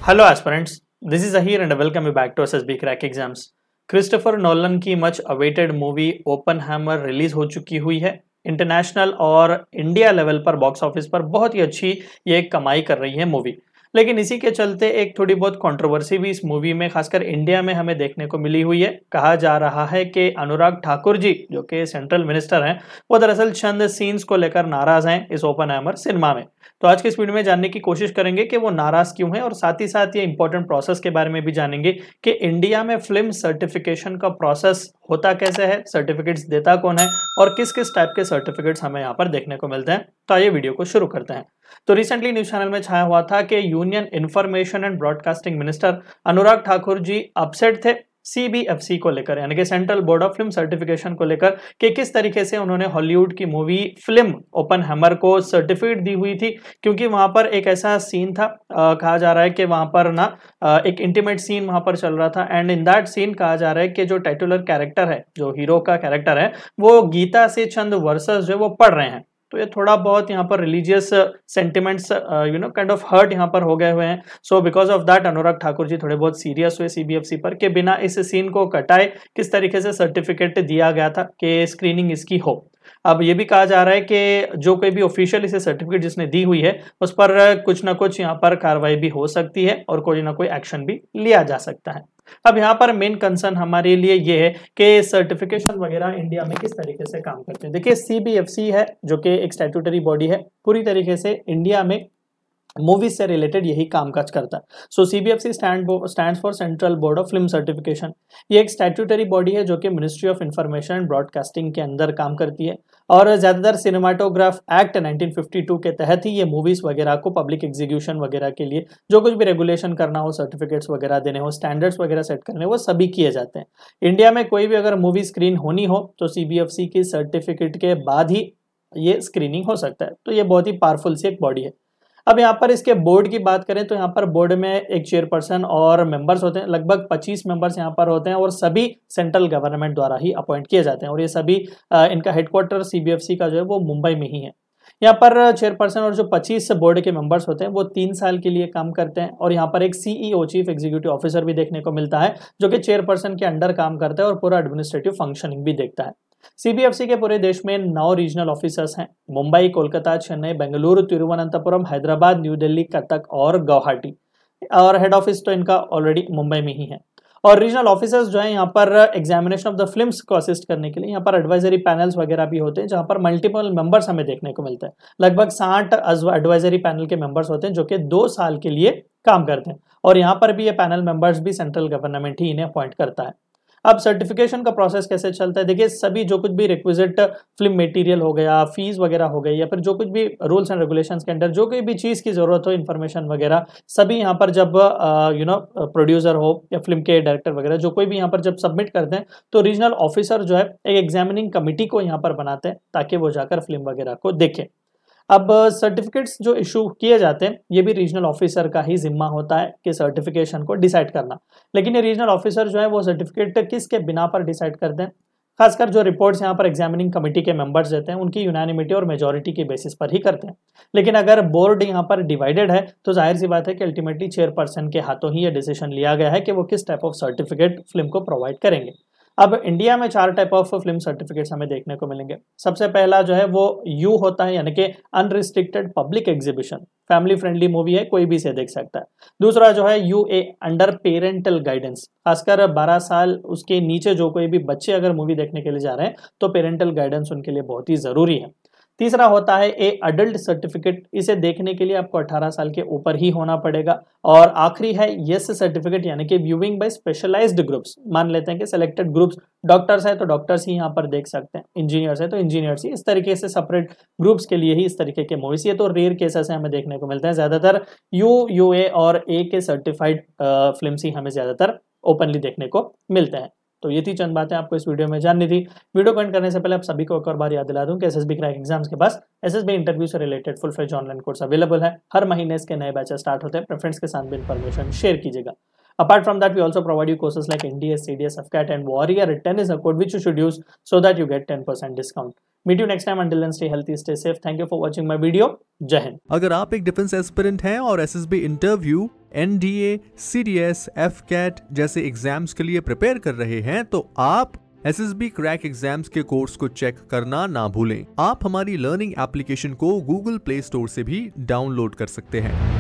Hello aspirants, this is Aheer and welcome you back to SSB crack exams. Christopher Nolan की much awaited movie Oppenheimer release हो चुकी हुई है। International और India level पर box office पर बहुत ही अच्छी ये कमाई कर रही है मूवी। लेकिन इसी के चलते एक थोड़ी बहुत कंट्रोवर्सी भी इस मूवी में खासकर इंडिया में हमें देखने को मिली हुई है। कहा जा रहा है कि अनुराग ठाकुर जी जो कि सेंट्रल मिनिस्टर हैं, वो दरअसल चंद सीन्स को लेकर नाराज हैं इस ओपनहैमर सिनेमा में। तो आज की इस वीडियो में जानने की कोशिश करेंगे कि वो नाराज क्यों हैं और साथ ही साथ ये इंपॉर्टेंट प्रोसेस के बारे में भी जानेंगे कि इंडिया में फिल्म सर्टिफिकेशन का प्रोसेस होता कैसे है, सर्टिफिकेट्स देता कौन है और किस किस टाइप के सर्टिफिकेट्स हमें यहाँ पर देखने को मिलते हैं। तो आइए वीडियो को शुरू करते हैं। तो रिसेंटली न्यूज चैनल में छाया हुआ था कि union information and broadcasting minister Anurag Thakur ji upset थे सीबीएफसी को लेकर, यानी कि central board of film certification को लेकर, कि किस तरीके से उन्होंने हॉलीवुड की मूवी फिल्म ओपनहैमर को सर्टिफिकेट दी हुई थी। क्योंकि वहां पर एक ऐसा सीन था, कहा जा रहा है कि वहां पर ना एक इंटीमेट सीन वहां पर चल रहा था एंड इन दैट सीन कहा जा रहा है कि जो टाइटुलर कैरेक्टर है, जो हीरो का कैरेक्टर है, वो गीता से चंद वर्सेस जो है वो पढ़ रहे हैं। तो ये थोड़ा बहुत यहाँ पर religious sentiments kind of hurt यहाँ पर हो गए हुए हैं। So because of that Anurag Thakur ji थोड़े बहुत सीरियस हुए सीबीएफसी पर कि बिना इस सीन को कटाए किस तरीके से सर्टिफिकेट दिया गया था कि स्क्रीनिंग इसकी हो। अब ये भी कहा जा रहा है कि जो कोई भी ऑफिशियल इसे सर्टिफिकेट जिसने दी हुई है उस पर कुछ ना कुछ यहाँ पर कार्रवाई भी हो सकती है और कोई ना कोई एक्शन भी लिया जा सकता है। अब यहाँ पर मेन कंसर्न हमारे लिए ये है कि सर्टिफिकेशन वगैरह इंडिया में किस तरीके से काम करते हैं। देखिए, सीबीएफसी है जो कि एक स्टैट्यूटरी बॉडी है, पूरी तरीके से इंडिया में मूवीज से रिलेटेड यही कामकाज करता है। So CBFC stands for central board of film certification. ये एक स्टैट्यूटरी बॉडी है जो कि ministry of information and broadcasting के अंदर काम करती है और ज्यादातर सिनेमाटोग्राफ एक्ट 1952 के तहत ही ये मूवीज वगैरह को पब्लिक एग्जीक्यूशन वगैरह के लिए जो कुछ भी रेगुलेशन करना हो, सर्टिफिकेट्स वगैरह देने हो, स्टैंडर्ड्स वगैरह सेट करने हो, वो सभी किए जाते हैं। इंडिया में कोई भी अगर मूवी स्क्रीन होनी हो तो सीबीएफसी की सर्टिफिकेट के बाद ही ये स्क्रीनिंग हो सकता है। तो ये बहुत ही पावरफुल सी एक बॉडी है। अब यहाँ पर इसके बोर्ड की बात करें तो यहाँ पर बोर्ड में एक चेयरपर्सन और मेंबर्स होते हैं, लगभग 25 मेंबर्स यहाँ पर होते हैं और सभी सेंट्रल गवर्नमेंट द्वारा ही अपॉइंट किए जाते हैं और ये सभी इनका हेडक्वार्टर सीबीएफसी का जो है वो मुंबई में ही है। यहाँ पर चेयरपर्सन और जो 25 बोर्ड के मेंबर्स होते हैं वो 3 साल के लिए काम करते हैं और यहाँ पर एक सीईओ चीफ एग्जीक्यूटिव ऑफिसर भी देखने को मिलता है जो कि चेयरपर्सन के अंडर काम करता है और पूरा एडमिनिस्ट्रेटिव फंक्शनिंग भी देखता है। सीबीएफसी के पूरे देश में 9 रीजनल ऑफिसर्स हैं, मुंबई, कोलकाता, चेन्नई, बेंगलुरु, तिरुवनंतपुरम, हैदराबाद, न्यू दिल्ली, कटक और गुवाहाटी। और हेड ऑफिस तो इनका ऑलरेडी मुंबई में ही है। और रीजनल ऑफिसर्स जो है यहाँ पर एग्जामिनेशन ऑफ द फिल्म्स को असिस्ट करने के लिए यहाँ पर एडवाइजरी पैनल्स वगैरह भी होते हैं जहाँ पर मल्टीपल मेंबर्स हमें देखने को मिलते हैं। लगभग 60 एडवाइजरी पैनल के मेंबर्स होते हैं जो कि 2 साल के लिए काम करते हैं और यहाँ पर भी ये पैनल मेंबर्स भी सेंट्रल गवर्नमेंट ही इन्हें अपॉइंट करता है। अब सर्टिफिकेशन का प्रोसेस कैसे चलता है, देखिए सभी जो कुछ भी रिक्विजिट फिल्म मटेरियल हो गया, फीस वगैरह हो गई या फिर जो कुछ भी रूल्स एंड रेगुलेशंस के अंडर जो कोई भी चीज़ की जरूरत हो, इन्फॉर्मेशन वगैरह, सभी यहाँ पर जब प्रोड्यूसर हो या फिल्म के डायरेक्टर वगैरह जो कोई भी यहाँ पर जब सबमिट करते हैं तो रीजनल ऑफिसर जो है एक एग्जामिनिंग कमिटी को यहाँ पर बनाते हैं ताकि वो जाकर फिल्म वगैरह को देखें। अब सर्टिफिकेट्स जो इशू किए जाते हैं ये भी रीजनल ऑफिसर का ही जिम्मा होता है कि सर्टिफिकेशन को डिसाइड करना। लेकिन ये रीजनल ऑफिसर जो है वो सर्टिफिकेट किसके बिना पर डिसाइड करते हैं, खासकर जो रिपोर्ट्स यहाँ पर एग्जामिनिंग कमेटी के मेंबर्स देते हैं उनकी यूनानिमिटी और मेजोरिटी के बेसिस पर ही करते हैं। लेकिन अगर बोर्ड यहाँ पर डिवाइडेड है तो जाहिर सी बात है कि अल्टीमेटली चेयरपर्सन के हाथों ही ये डिसीजन लिया गया है कि वो किस टाइप ऑफ सर्टिफिकेट फिल्म को प्रोवाइड करेंगे। अब इंडिया में 4 टाइप ऑफ फिल्म सर्टिफिकेट्स हमें देखने को मिलेंगे। सबसे पहला जो है वो यू होता है, यानी कि unrestricted public exhibition, family friendly movie है, कोई भी इसे देख सकता है। दूसरा जो है यूए, अंडर पेरेंटल गाइडेंस, खासकर 12 साल उसके नीचे जो कोई भी बच्चे अगर मूवी देखने के लिए जा रहे हैं तो पेरेंटल गाइडेंस उनके लिए बहुत ही जरूरी है। तीसरा होता है ए अडल्ट सर्टिफिकेट, इसे देखने के लिए आपको 18 साल के ऊपर ही होना पड़ेगा। और आखिरी है यस सर्टिफिकेट, यानी कि व्यूइंग बाय स्पेशलाइज्ड ग्रुप्स, मान लेते हैं कि सिलेक्टेड ग्रुप्स, डॉक्टर्स है तो डॉक्टर्स ही यहाँ पर देख सकते हैं, इंजीनियर्स है तो इंजीनियर्स ही, इस तरीके से सेपरेट ग्रुप्स के लिए ही इस तरीके के मूवीज। ये तो रेयर केसेस हमें देखने को मिलते हैं, ज्यादातर यूए और ए के सर्टिफाइड फिल्म ही हमें ज्यादातर ओपनली देखने को मिलते हैं। तो ये थी चंद बातें आपको इस वीडियो में जाननी थी। वीडियो को एंड करने से पहले आप सभी को एक और बार याद दिला दूं कि एसएसबी क्रैक एग्जाम्स के पास एसएसबी इंटरव्यू से related full fledge online course available है। हर महीने इसके नए बैचेस स्टार्ट होते हैं, अपने फ्रेंड्स के साथ भी इन्फॉर्मेशन शेयर कीजिएगा। Apart from that, we also provide you courses like NDS, CDS, FCAT and Warrior. 10 is a code which you should use so that you get 10% discount. Meet you next time. Until then, stay healthy, stay safe. Thank you for watching my video. जय हिंद। अगर आप एक defence aspirant हैं और SSB interview NDA, CDS, FCAT जैसे exams के लिए prepare कर रहे हैं तो आप SSB क्रैक एग्जाम्स के कोर्स को चेक करना ना भूलें। आप हमारी लर्निंग एप्लीकेशन को गूगल प्ले स्टोर से भी डाउनलोड कर सकते हैं।